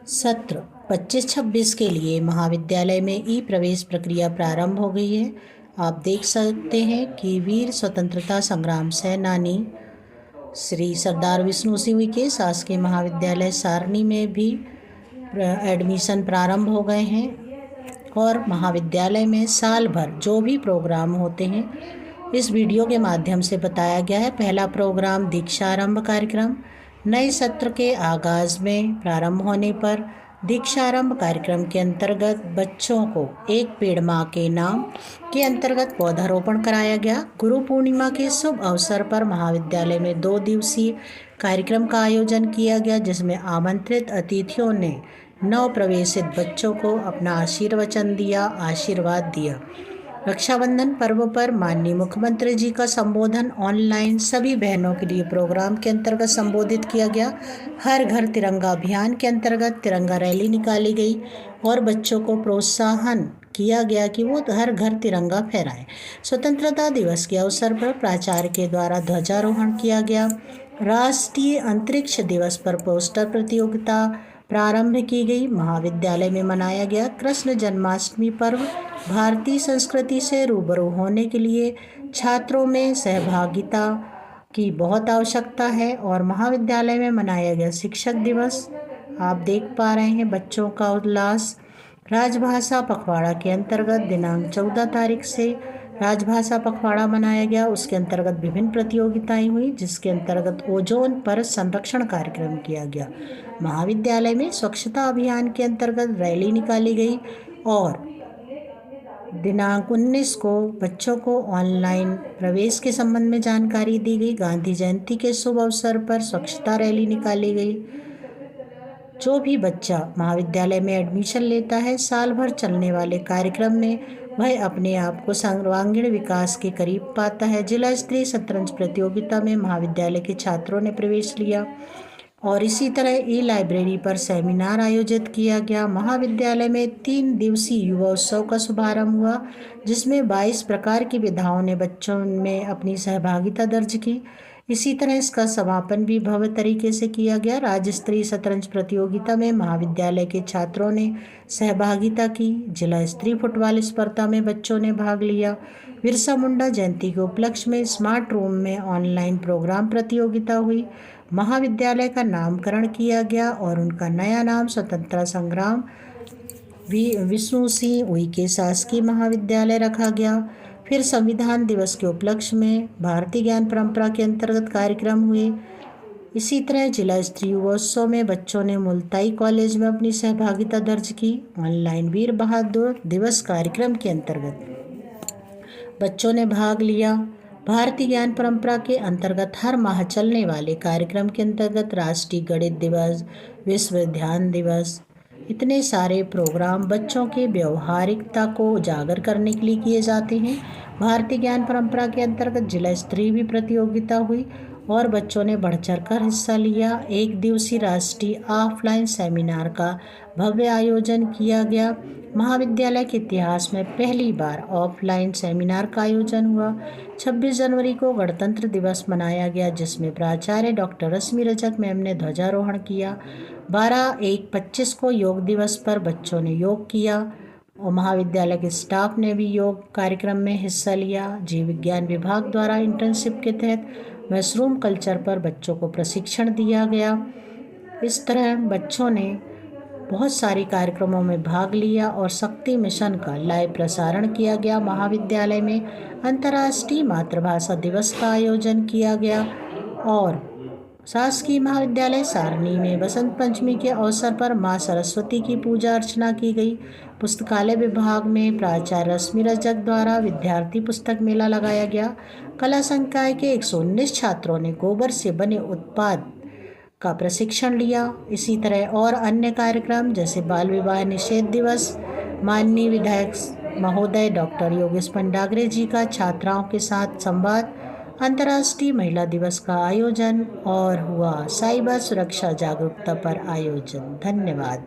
सत्र 25-26 के लिए महाविद्यालय में ई प्रवेश प्रक्रिया प्रारंभ हो गई है। आप देख सकते हैं कि वीर स्वतंत्रता संग्राम सेनानी श्री सरदार विष्णु सिंह के शासकीय महाविद्यालय सारनी में भी एडमिशन प्रारंभ हो गए हैं और महाविद्यालय में साल भर जो भी प्रोग्राम होते हैं इस वीडियो के माध्यम से बताया गया है। पहला प्रोग्राम दीक्षारंभ कार्यक्रम। नए सत्र के आगाज़ में प्रारंभ होने पर दीक्षारंभ कार्यक्रम के अंतर्गत बच्चों को एक पेड़ माँ के नाम के अंतर्गत पौधारोपण कराया गया। गुरु पूर्णिमा के शुभ अवसर पर महाविद्यालय में 2 दिवसीय कार्यक्रम का आयोजन किया गया, जिसमें आमंत्रित अतिथियों ने नव प्रवेशित बच्चों को अपना आशीर्वाद दिया। रक्षाबंधन पर्व पर माननीय मुख्यमंत्री जी का संबोधन ऑनलाइन सभी बहनों के लिए प्रोग्राम के अंतर्गत संबोधित किया गया। हर घर तिरंगा अभियान के अंतर्गत तिरंगा रैली निकाली गई और बच्चों को प्रोत्साहन किया गया कि वो हर घर तिरंगा फहराएं। स्वतंत्रता दिवस के अवसर पर प्राचार्य के द्वारा ध्वजारोहण किया गया। राष्ट्रीय अंतरिक्ष दिवस पर पोस्टर प्रतियोगिता प्रारंभ की गई। महाविद्यालय में मनाया गया कृष्ण जन्माष्टमी पर्व। भारतीय संस्कृति से रूबरू होने के लिए छात्रों में सहभागिता की बहुत आवश्यकता है और महाविद्यालय में मनाया गया शिक्षक दिवस। आप देख पा रहे हैं बच्चों का उल्लास। राजभाषा पखवाड़ा के अंतर्गत दिनांक 14 तारीख से राजभाषा पखवाड़ा मनाया गया। उसके अंतर्गत विभिन्न प्रतियोगिताएं हुई, जिसके अंतर्गत ओजोन पर संरक्षण कार्यक्रम किया गया। महाविद्यालय में स्वच्छता अभियान के अंतर्गत रैली निकाली गई और दिनांक 19 को बच्चों को ऑनलाइन प्रवेश के संबंध में जानकारी दी गई। गांधी जयंती के शुभ अवसर पर स्वच्छता रैली निकाली गई। जो भी बच्चा महाविद्यालय में एडमिशन लेता है, साल भर चलने वाले कार्यक्रम में वह अपने आप को सर्वांगीण विकास के करीब पाता है। जिला स्तरीय शतरंज प्रतियोगिता में महाविद्यालय के छात्रों ने प्रवेश लिया और इसी तरह ई लाइब्रेरी पर सेमिनार आयोजित किया गया। महाविद्यालय में 3 दिवसीय युवा उत्सव का शुभारंभ हुआ, जिसमें 22 प्रकार की विधाओं ने बच्चों में अपनी सहभागिता दर्ज की। इसी तरह इसका समापन भी भव्य तरीके से किया गया। राज्य स्तरीय शतरंज प्रतियोगिता में महाविद्यालय के छात्रों ने सहभागिता की। जिला स्तरीय फुटबॉल स्पर्धा में बच्चों ने भाग लिया। बिरसा मुंडा जयंती के उपलक्ष्य में स्मार्ट रूम में ऑनलाइन प्रोग्राम प्रतियोगिता हुई। महाविद्यालय का नामकरण किया गया और उनका नया नाम स्वतंत्रता संग्राम विष्णु सिंह उइके शासकीय महाविद्यालय रखा गया। फिर संविधान दिवस के उपलक्ष्य में भारतीय ज्ञान परंपरा के अंतर्गत कार्यक्रम हुए। इसी तरह जिला स्तरीय युवोत्सव में बच्चों ने मुल्ताई कॉलेज में अपनी सहभागिता दर्ज की। ऑनलाइन वीर बहादुर दिवस कार्यक्रम के अंतर्गत बच्चों ने भाग लिया। भारतीय ज्ञान परंपरा के अंतर्गत हर माह चलने वाले कार्यक्रम के अंतर्गत राष्ट्रीय गणित दिवस, विश्व ध्यान दिवस, इतने सारे प्रोग्राम बच्चों के व्यवहारिकता को उजागर करने के लिए किए जाते हैं। भारतीय ज्ञान परंपरा के अंतर्गत जिला स्तरीय भी प्रतियोगिता हुई और बच्चों ने बढ़ चढ़कर हिस्सा लिया। 1 दिवसीय राष्ट्रीय ऑफलाइन सेमिनार का भव्य आयोजन किया गया। महाविद्यालय के इतिहास में पहली बार ऑफलाइन सेमिनार का आयोजन हुआ। 26 जनवरी को गणतंत्र दिवस मनाया गया, जिसमें प्राचार्य डॉक्टर रश्मि रजक मैम ने ध्वजारोहण किया। 12/1/25 को योग दिवस पर बच्चों ने योग किया और महाविद्यालय के स्टाफ ने भी योग कार्यक्रम में हिस्सा लिया। जीव विज्ञान विभाग द्वारा इंटर्नशिप के तहत मशरूम कल्चर पर बच्चों को प्रशिक्षण दिया गया। इस तरह बच्चों ने बहुत सारे कार्यक्रमों में भाग लिया और शक्ति मिशन का लाइव प्रसारण किया गया। महाविद्यालय में अंतर्राष्ट्रीय मातृभाषा दिवस का आयोजन किया गया और शासकीय महाविद्यालय सारनी में बसंत पंचमी के अवसर पर मां सरस्वती की पूजा अर्चना की गई। पुस्तकालय विभाग में प्राचार्य रश्मि रजक द्वारा विद्यार्थी पुस्तक मेला लगाया गया। कला संकाय के 119 छात्रों ने गोबर से बने उत्पाद का प्रशिक्षण लिया। इसी तरह और अन्य कार्यक्रम जैसे बाल विवाह निषेध दिवस, माननीय विधायक महोदय डॉक्टर योगेश पंडाग्रे जी का छात्राओं के साथ संवाद, अंतर्राष्ट्रीय महिला दिवस का आयोजन और हुआ साइबर सुरक्षा जागरूकता पर आयोजन। धन्यवाद।